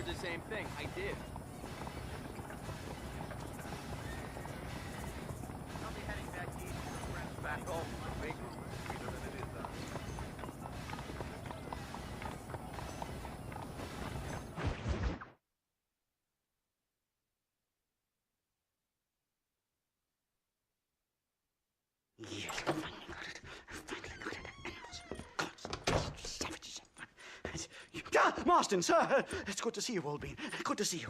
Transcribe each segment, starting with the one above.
heard the same thing. I did. I'll be heading back east to friends back home. Make sweeter than it is on. Yes, I finally got it. Marston, sir, it's good to see you, old bean. Good to see you.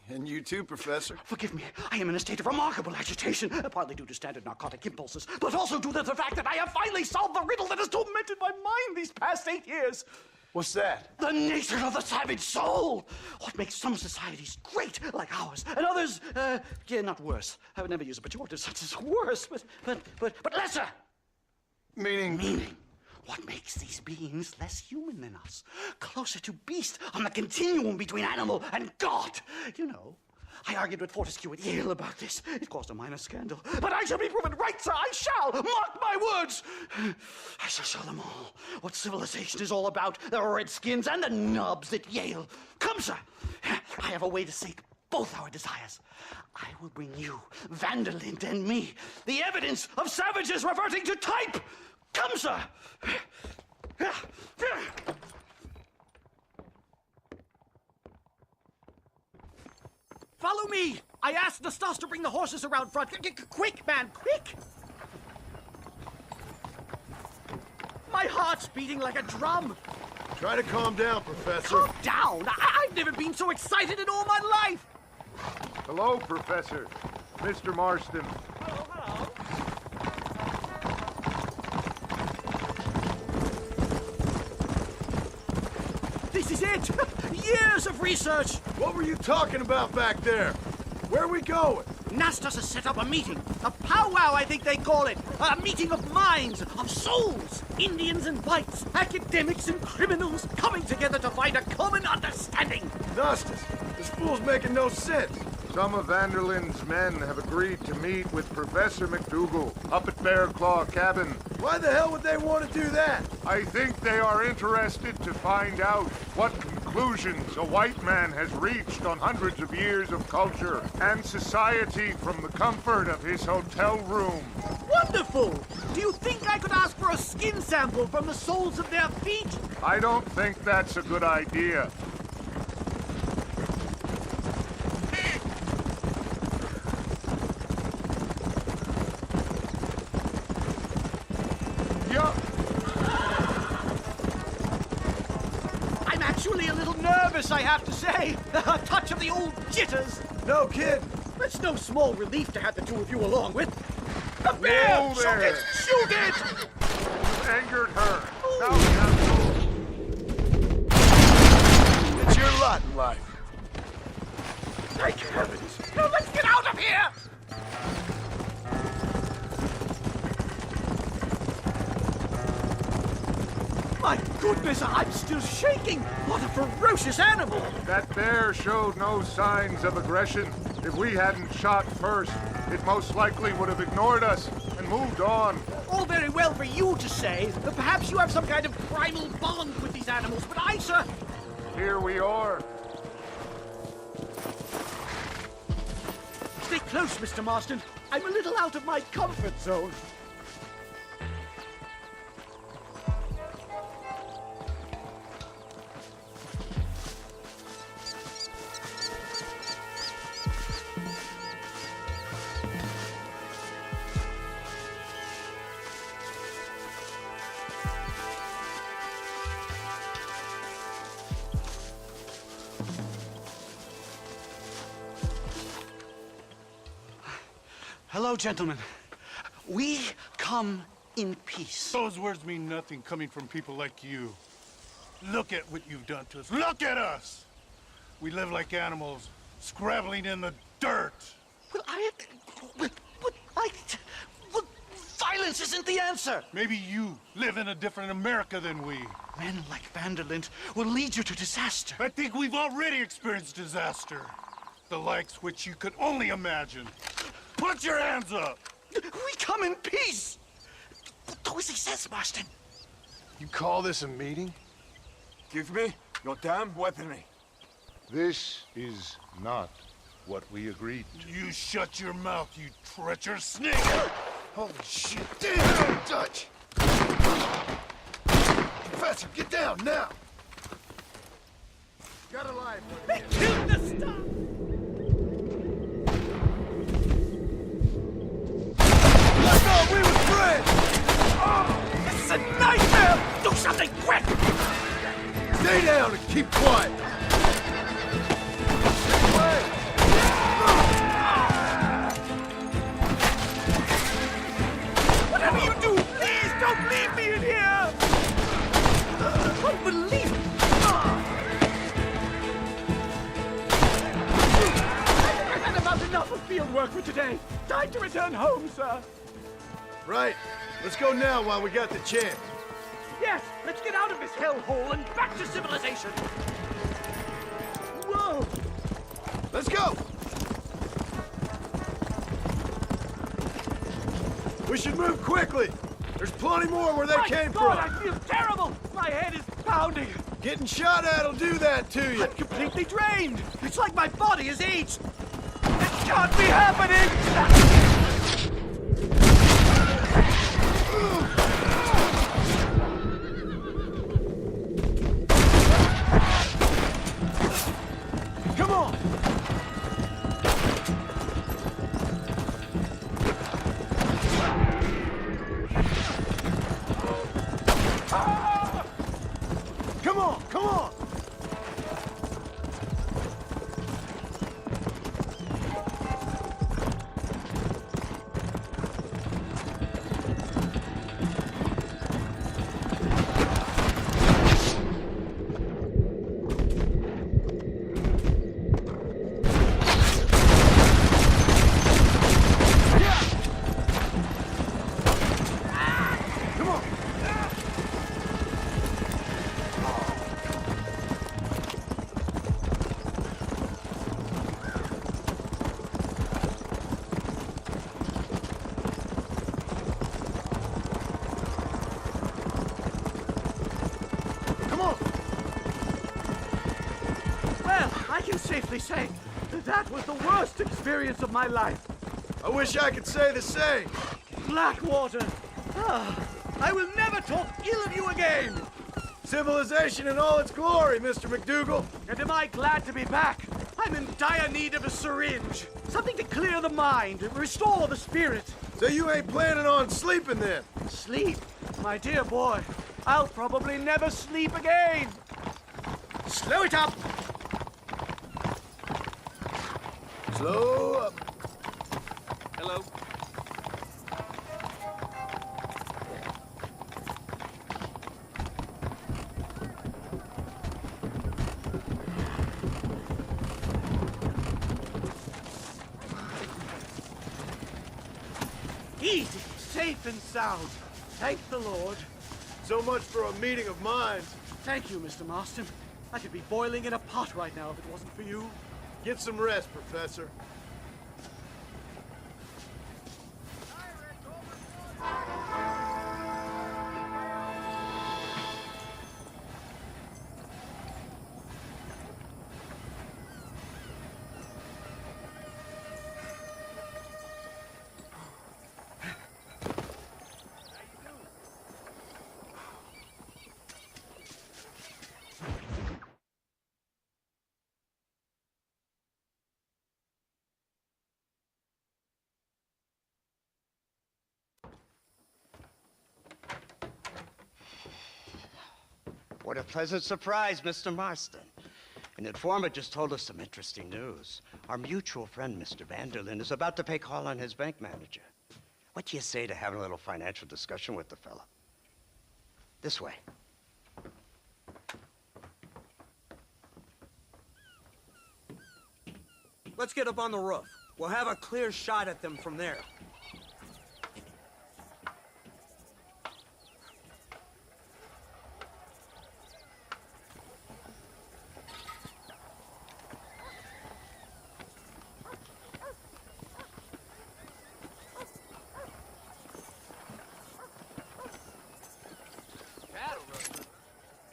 And you too, Professor. Forgive me, I am in a state of remarkable agitation, partly due to standard narcotic impulses, but also due to the fact that I have finally solved the riddle that has tormented my mind these past 8 years. What's that? The nature of the savage soul. What makes some societies great, like ours, and others, not worse. I would never use a pejorative such as worse, but lesser. Meaning? What makes these beings less human than us? Closer to beast on the continuum between animal and God. You know, I argued with Fortescue at Yale about this. It caused a minor scandal. But I shall be proven right, sir. I shall. Mark my words. I shall show them all what civilization is all about. The redskins and the nubs at Yale. Come, sir. I have a way to sate both our desires. I will bring you, Vanderlint, and me, the evidence of savages reverting to type. Come, sir! Follow me! I asked the Stas to bring the horses around front. Quick, man, quick! My heart's beating like a drum. Try to calm down, Professor. Calm down! I've never been so excited in all my life! Hello, Professor. Mr. Marston. Hello. This is it! Years of research! What were you talking about back there? Where are we going? Nastas has set up a meeting. A powwow, I think they call it. A meeting of minds, of souls. Indians and whites, academics and criminals coming together to find a common understanding. Nastas, this fool's making no sense. Some of Vanderlyn's men have agreed to meet with Professor McDougal up at Bear Claw Cabin. Why the hell would they want to do that? I think they are interested to find out what conclusions a white man has reached on hundreds of years of culture and society from the comfort of his hotel room. Wonderful! Do you think I could ask for a skin sample from the soles of their feet? I don't think that's a good idea. I'm actually a little nervous, I have to say. A touch of the old jitters. No kidding. It's no small relief to have the two of you along with. A bear! Whoa Shoot there. it! Shoot it! You angered her. Now we have It's your lot in life. Thank heavens! Now let's get out of here! My goodness, I'm still shaking! What a ferocious animal! That bear showed no signs of aggression. If we hadn't shot first, it most likely would have ignored us and moved on. All very well for you to say. Perhaps you have some kind of primal bond with these animals, but I, sir... Here we are. Stay close, Mr. Marston. I'm a little out of my comfort zone. Hello, gentlemen. We come in peace. Those words mean nothing coming from people like you. Look at what you've done to us. Look at us! We live like animals, scrabbling in the dirt. Well, violence isn't the answer. Maybe you live in a different America than we. Men like Vanderlint will lead you to disaster. I think we've already experienced disaster. The likes which you could only imagine. Put your hands up! We come in peace! Do as he says, Marston. You call this a meeting? Give me your damn weaponry. This is not what we agreed to. You shut your mouth, you treacherous snake! Holy shit! Damn, Dutch! Professor, get down now! Got a live one. They killed the stuff! I thought we were friends! This is a nightmare! Do something quick! Stay down and keep quiet! Stay away! Whatever you do, please don't leave me in here! Unbelievable! I've had about enough of field work for today. Time to return home, sir. Right. Let's go now while we got the chance. Yes, let's get out of this hellhole and back to civilization. Whoa! Let's go! We should move quickly! There's plenty more where they My came God, from! I feel terrible! My head is pounding! Getting shot at'll do that to you! I'm completely drained! It's like my body is aged! It can't be happening! Come on! Come on, come on! Come on! Come on! Well, I can safely say that was the worst experience of my life. I wish I could say the same. Blackwater! Ah, I will never talk ill of you again! Civilization in all its glory, Mr. McDougal. And am I glad to be back? I'm in dire need of a syringe. Something to clear the mind, restore the spirit. So you ain't planning on sleeping then? Sleep? My dear boy, I'll probably never sleep again. Slow it up! Slow up. Hello. Easy, safe and sound. Thank the Lord. So much for a meeting of minds. Thank you, Mr. Marston. I could be boiling in a pot right now if it wasn't for you. Get some rest, Professor. What a pleasant surprise, Mr. Marston. An informant just told us some interesting news. Our mutual friend, Mr. Vanderlyn, is about to pay call on his bank manager. What do you say to having a little financial discussion with the fella? This way. Let's get up on the roof. We'll have a clear shot at them from there.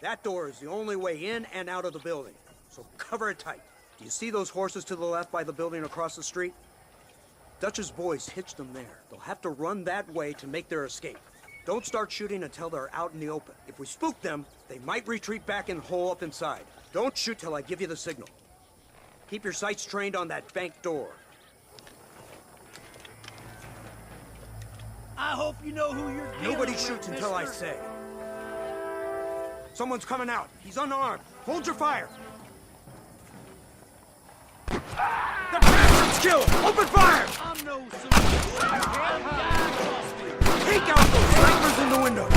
That door is the only way in and out of the building. so cover it tight. Do you see those horses to the left by the building across the street? Dutch's boys hitched them there. They'll have to run that way to make their escape. Don't start shooting until they're out in the open. If we spook them, they might retreat back and hole up inside. Don't shoot till I give you the signal. Keep your sights trained on that bank door. I hope you know who you're dealing Nobody with, shoots until I mister. say. Someone's coming out. He's unarmed. Hold your fire. The bastard's killed! Open fire! I'm no Take out those snipers in the windows!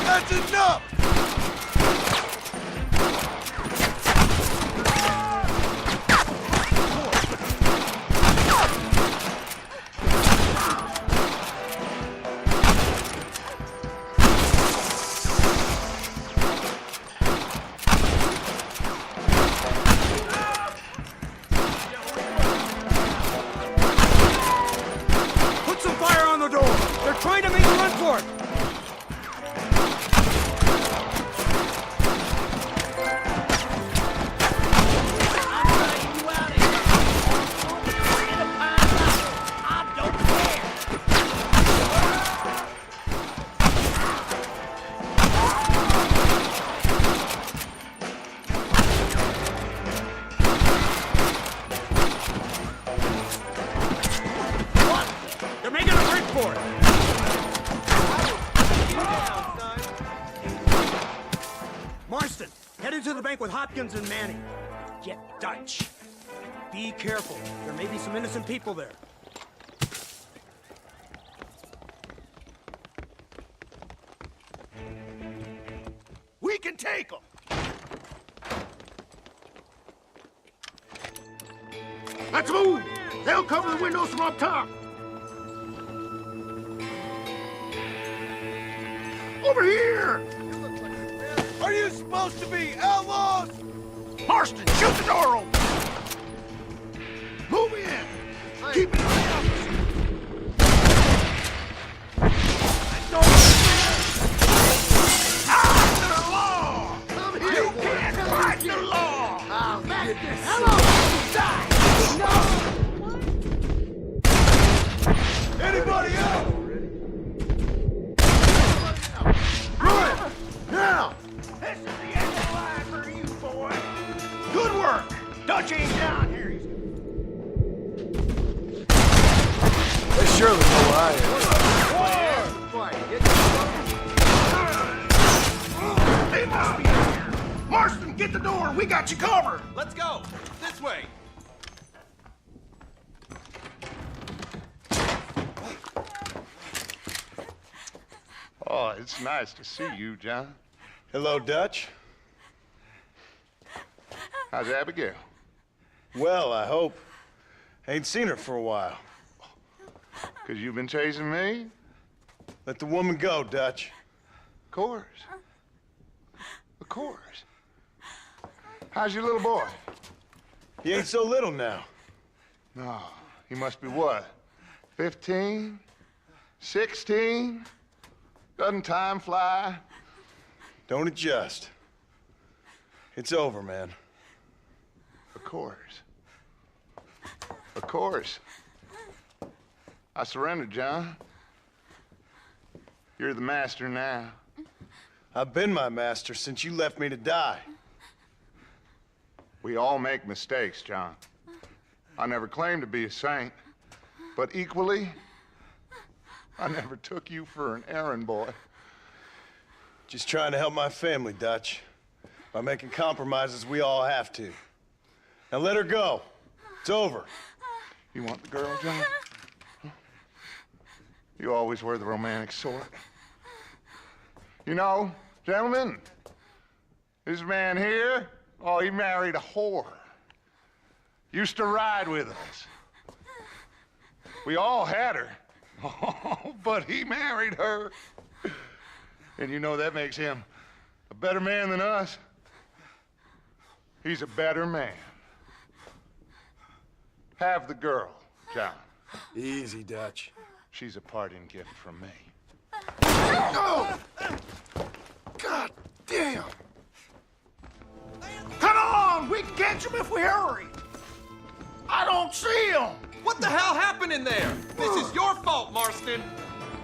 That's enough! Put some fire on the door! They're trying to make a run for it! They're making a break for it! Marston, head into the bank with Hopkins and Manning. Get Dutch. Be careful. There may be some innocent people there. We can take them! Let's move! They'll cover the windows from up top! Over here! Are you supposed to be outlaws? Marston, shoot the door open! Move in! Keep an eye on us! The law! You can't fight the law! I'll get this. Anybody else? Good! Now! This is the end of the line for you, boy! Good work! Dutch ain't down here. They surely know where I am. They must be here! Marston, get the door! We got you covered! Let's go. This way. Oh, it's nice to see you, John. Hello, Dutch. How's Abigail? Well, I hope. Ain't seen her for a while. 'Cause you've been chasing me? Let the woman go, Dutch. Of course. Of course. How's your little boy? He ain't so little now. No, he must be what? 15? 16? Doesn't time fly? Don't adjust. It's over, man. Of course. Of course. I surrendered, John. You're the master now. I've been my master since you left me to die. We all make mistakes, John. I never claimed to be a saint, but equally, I never took you for an errand boy. Just trying to help my family, Dutch. By making compromises we all have to. Now let her go. It's over. You want the girl, John? You always were the romantic sort. You know, gentlemen, this man here, oh, he married a whore. Used to ride with us. We all had her. Oh, but he married her. And you know that makes him a better man than us. He's a better man. Have the girl, John. Easy, Dutch. She's a parting gift from me. Oh! God damn! around. We can catch him if we hurry. I don't see him. What the hell happened in there? This is your fault, Marston.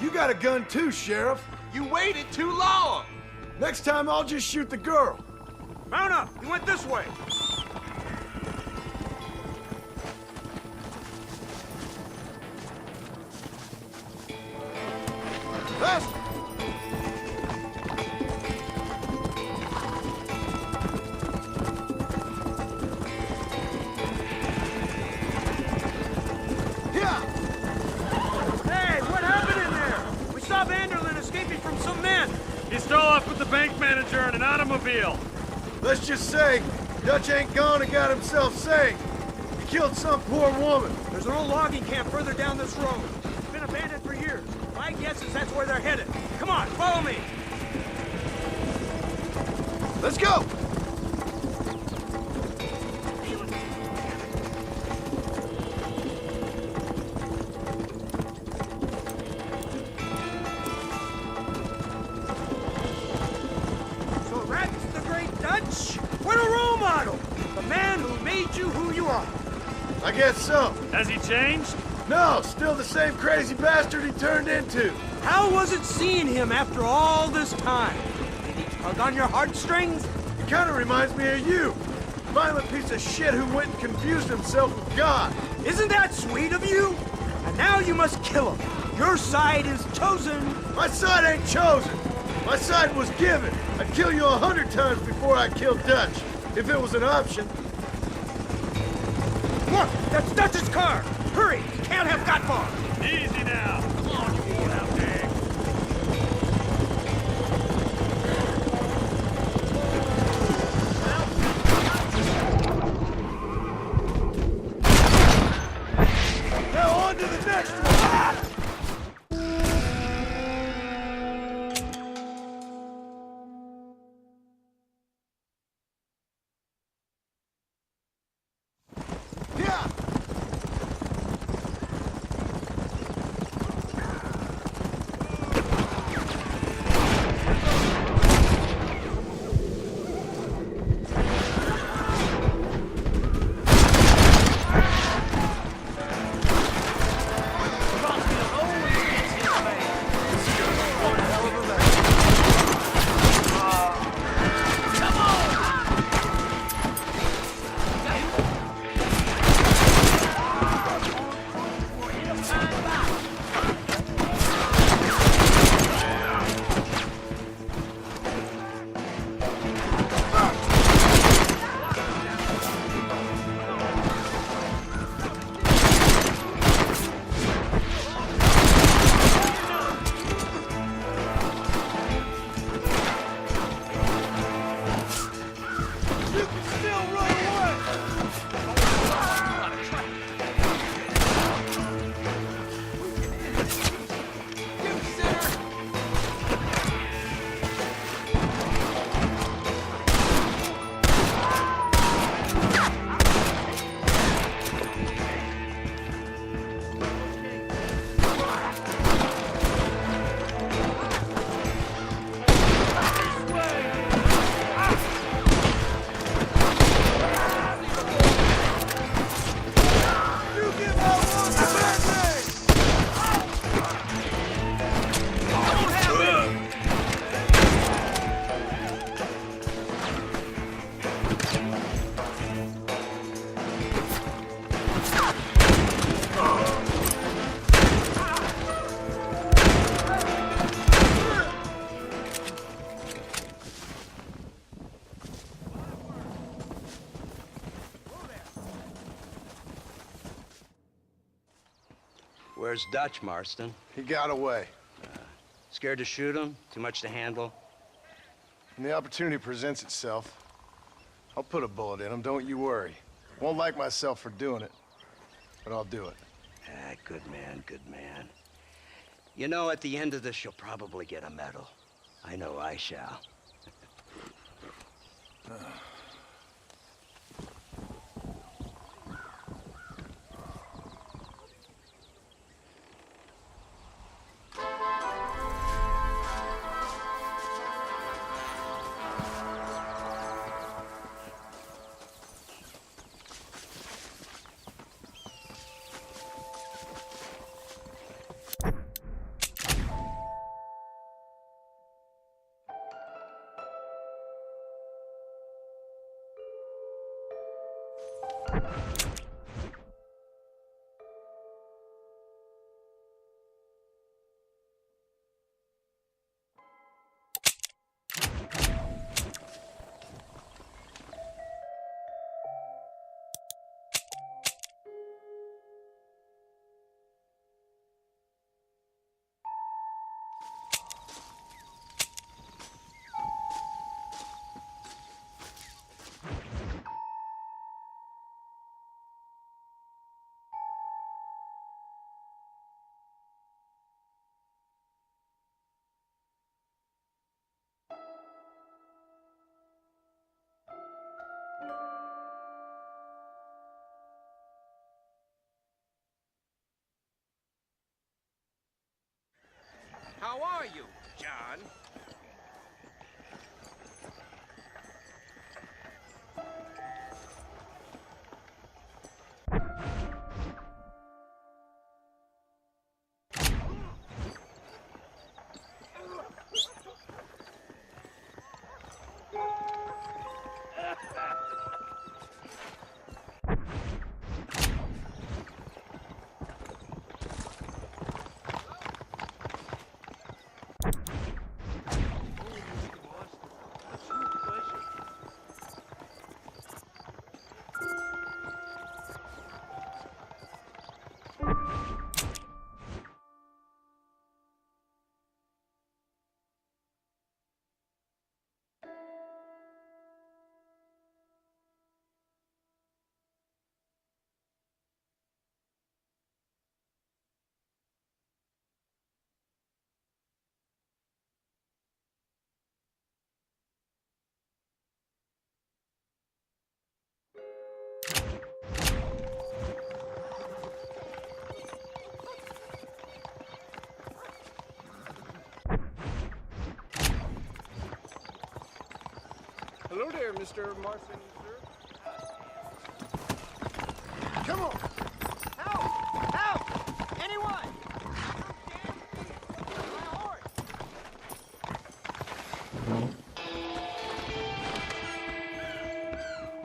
You got a gun too, Sheriff. You waited too long. Next time I'll just shoot the girl. Mount up! He went this way! Fast! Hey, what happened in there? We saw Vanderlyn escaping from some men. He stole off with the bank manager in an automobile. Let's just say, Dutch ain't gone and got himself saved. He killed some poor woman. There's an old logging camp further down this road. It's been abandoned for years. My guess is that's where they're headed. Come on, follow me! Let's go! So that's the great Dutch? What a role model! The man who made you who you are. I guess so. Has he changed? No, still the same crazy bastard he turned into. How was it seeing him after all this time? Did he tug on your heartstrings? He kind of reminds me of you. Violent piece of shit who went and confused himself with God. Isn't that sweet of you? And now you must kill him. Your side is chosen. My side ain't chosen. My side was given. I'd kill you 100 times before I killed Dutch, if it was an option. Look, that's Dutch's car. Hurry, he can't have got far. Easy now. Come on, you old outbag. Now on to the next one. Yeah. Where's Dutch, Marston? He got away. Scared to shoot him? Too much to handle? When the opportunity presents itself, I'll put a bullet in him, don't you worry. Won't like myself for doing it, but I'll do it. Ah, good man, good man. You know, at the end of this, you'll probably get a medal. I know I shall. How are you, John? Hello there, Mr. Marston, sir. Come on! Help! Help! Anyone! My horse!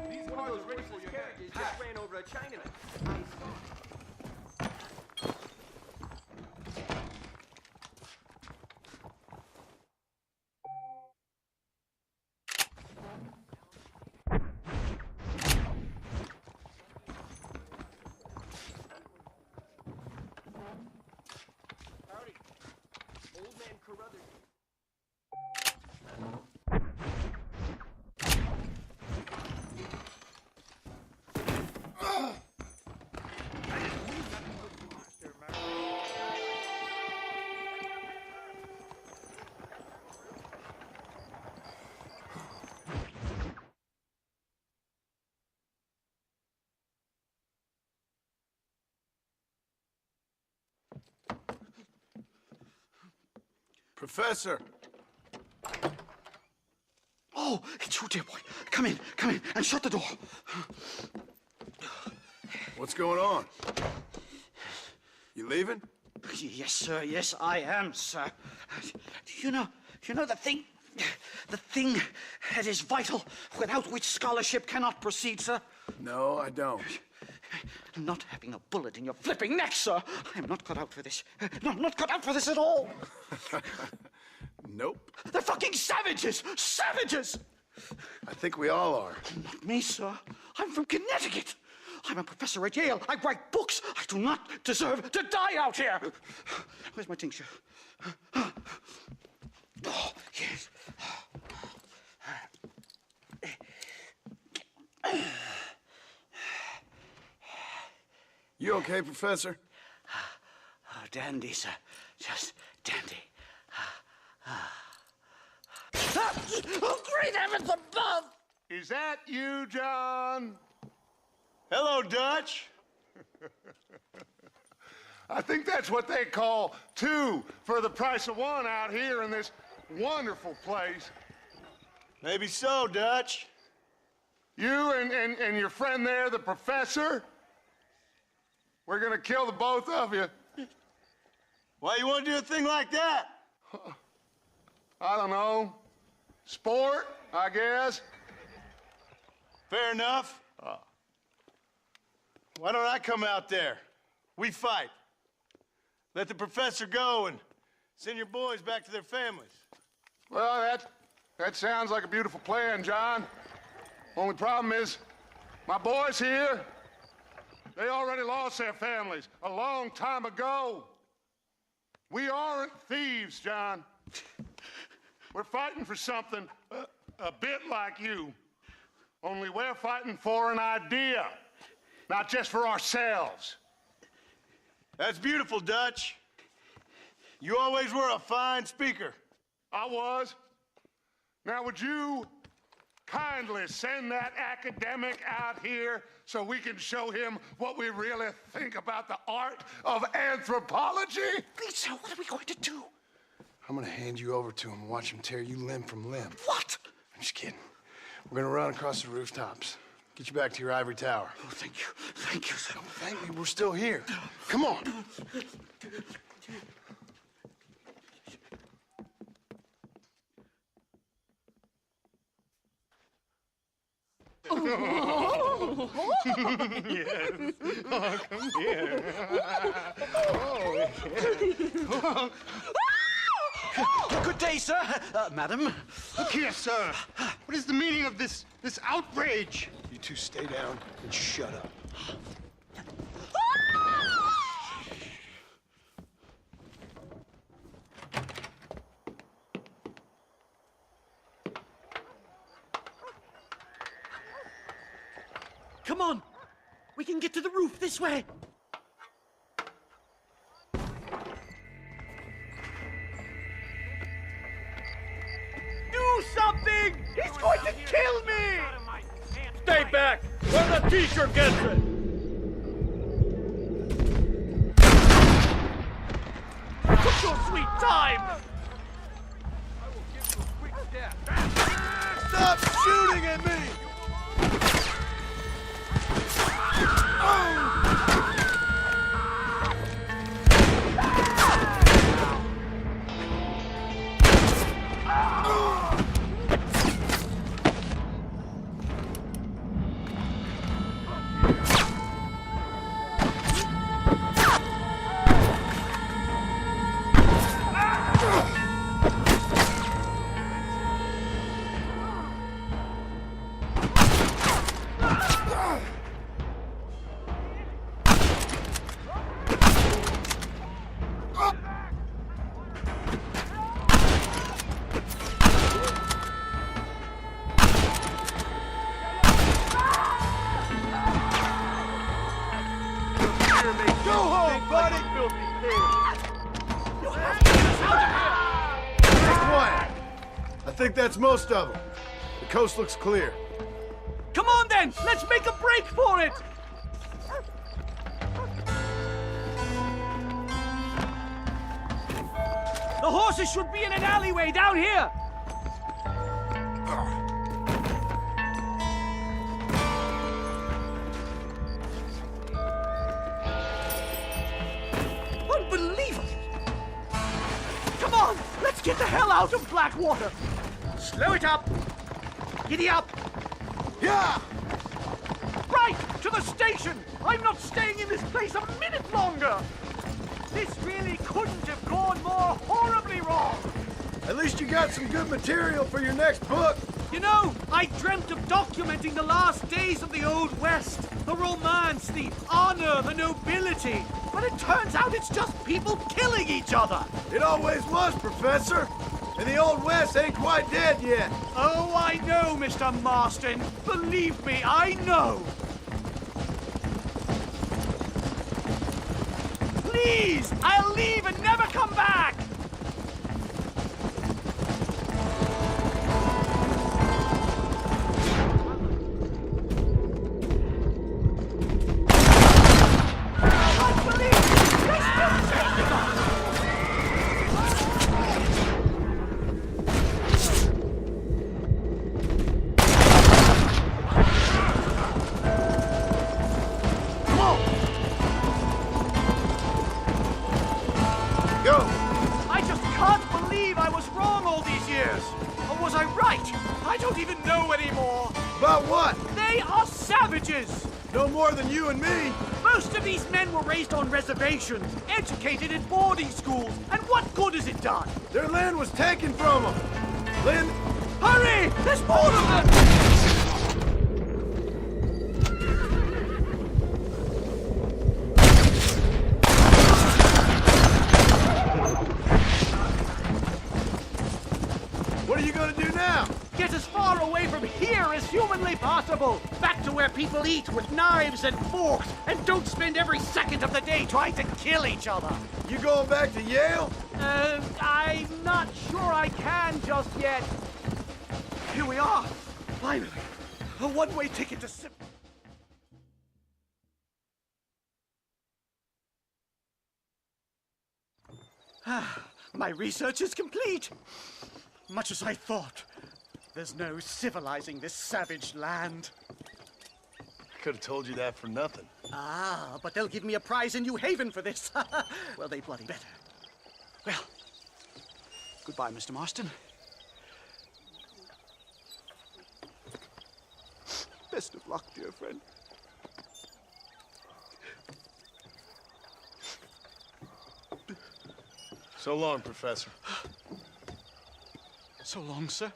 These cars are ready for your carriages just ran over a Chinaman. Howdy. Old man Carruthers. Professor! Oh, it's you, dear boy. Come in, and shut the door. What's going on? You leaving? Yes, sir. Yes, I am, sir. You know the thing that is vital, without which scholarship cannot proceed, sir. No, I don't. Not having a bullet in your flipping neck, sir. I am not cut out for this. No, I'm not cut out for this at all. Nope. They're fucking savages! Savages! I think we all are. Not me, sir. I'm from Connecticut. I'm a professor at Yale. I write books. I do not deserve to die out here. Where's my tincture? Oh, yes. You okay, Professor? Oh, dandy, sir. Just dandy. Oh, great heavens above! Is that you, John? Hello, Dutch. I think that's what they call two for the price of one out here in this wonderful place. Maybe so, Dutch. You and your friend there, the professor, we're gonna kill the both of you. Why you want to do a thing like that? I don't know. Sport, I guess. Fair enough. Why don't I come out there? We fight. Let the professor go and send your boys back to their families. Well, that sounds like a beautiful plan, John. Only problem is, my boys here, they already lost their families a long time ago. We aren't thieves, John. We're fighting for something a bit like you. Only we're fighting for an idea, not just for ourselves. That's beautiful, Dutch. You always were a fine speaker. I was. Now, would you kindly send that academic out here so we can show him what we really think about the art of anthropology? Please, sir, what are we going to do? I'm gonna hand you over to him and watch him tear you limb from limb. What? I'm just kidding. We're gonna run across the rooftops. Get you back to your ivory tower. Oh, thank you. Thank you, sir. Don't thank me, we're still here. Come on. Yes. Oh, come here. Good day, sir. Madam. Look here, sir. What is the meaning of this outrage? You two stay down and shut up. Come on! We can get to the roof this way! Do something! He's going to kill me! Stay back! Where the teacher gets it! Took your sweet time! I will give you a quick death. Stop shooting at me! I think that's most of them. The coast looks clear. Come on then! Let's make a break for it! The horses should be in an alleyway down here! Unbelievable! Come on! Let's get the hell out of Blackwater! Slow it up! Giddy up! Yeah! Right! To the station! I'm not staying in this place a minute longer! This really couldn't have gone more horribly wrong! At least you got some good material for your next book. You know, I dreamt of documenting the last days of the Old West. The romance, the honor, the nobility. But it turns out it's just people killing each other. It always was, Professor. And the Old West ain't quite dead yet. Oh, I know, Mr. Marston. Believe me, I know. Please, I'll leave and never come back. I don't even know anymore. About what? They are savages. No more than you and me. Most of these men were raised on reservations, educated in boarding schools, and what good has it done? Their land was taken from them. Lynn, Hurry! There's more of them! what are you gonna do now? Get as far away from here as humanly possible! Back to where people eat with knives and forks, and don't spend every second of the day trying to kill each other! You going back to Yale? I'm not sure I can just yet. Here we are! Finally! A one-way ticket to My research is complete! Much as I thought. There's no civilizing this savage land. I could have told you that for nothing. Ah, but they'll give me a prize in New Haven for this. Well, they bloody better. Well, goodbye, Mr. Marston. Best of luck, dear friend. So long, Professor. So long, sir.